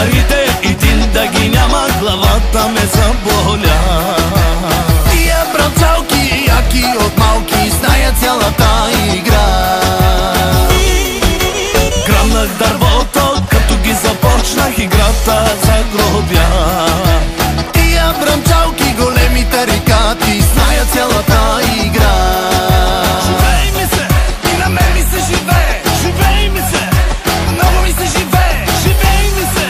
парите, един да ги няма, главата ме заболя. Тия брацалки, яки от малки, знаят цялата игра. Грабнах дървото, като ги започнах играта загробя. Тия брацалки, големи тарикати, знаят цялата игра. Живей ми се, и на мен ми се живее. Живей ми се, много ми се живее. Живей ми се,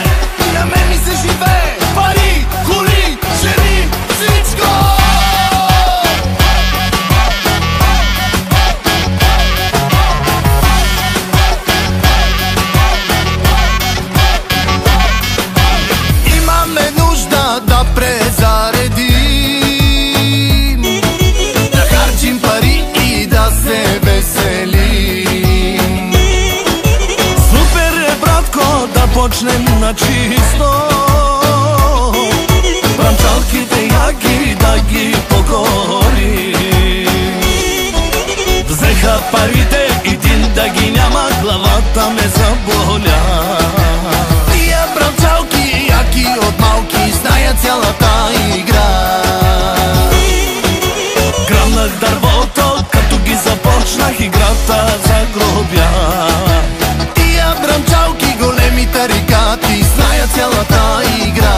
И на мен ми се живее. Пари, коли, жени, всичко! Имаме нужда да презаредим, да харчим пари и да се веселим. супер е, братко, да почнем на чисто. Бранчалките яки да ги покорим. Взеха парите, един да ги няма, главата ме заболя. Тия брацалки, яки от малки, знаят цялата игра. Грабнах дървото, като ги започнах играта загробя. Тия брацалки, големи тарикати, знаят цялата игра.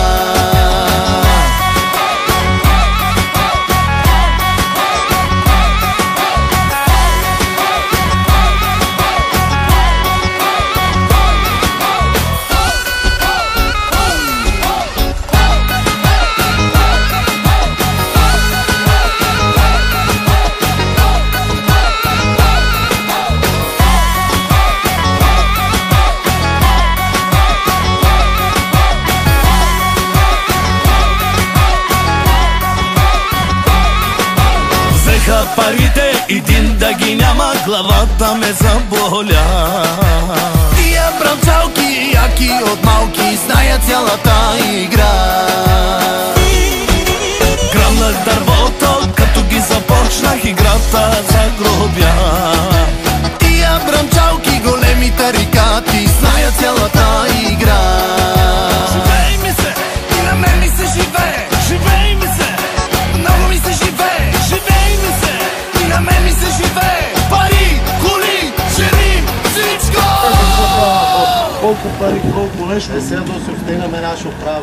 Взеха парите, един да ги няма, главата ме заболя. Тия брацалки, яки от малки, знаят цялата игра. Грабнах дървото, като ги започнах играта загробя. Тия брацалки, големи тарикати, знаят цялата игра. Живей ми се, и на мен ми се живее. Живей ми се, много ми се живее. Живей ми се, И на мен ми се живее. Пари, коли, жени, всичко! Колко пари, колко нещо. Сега да се встигнем една ще оправя.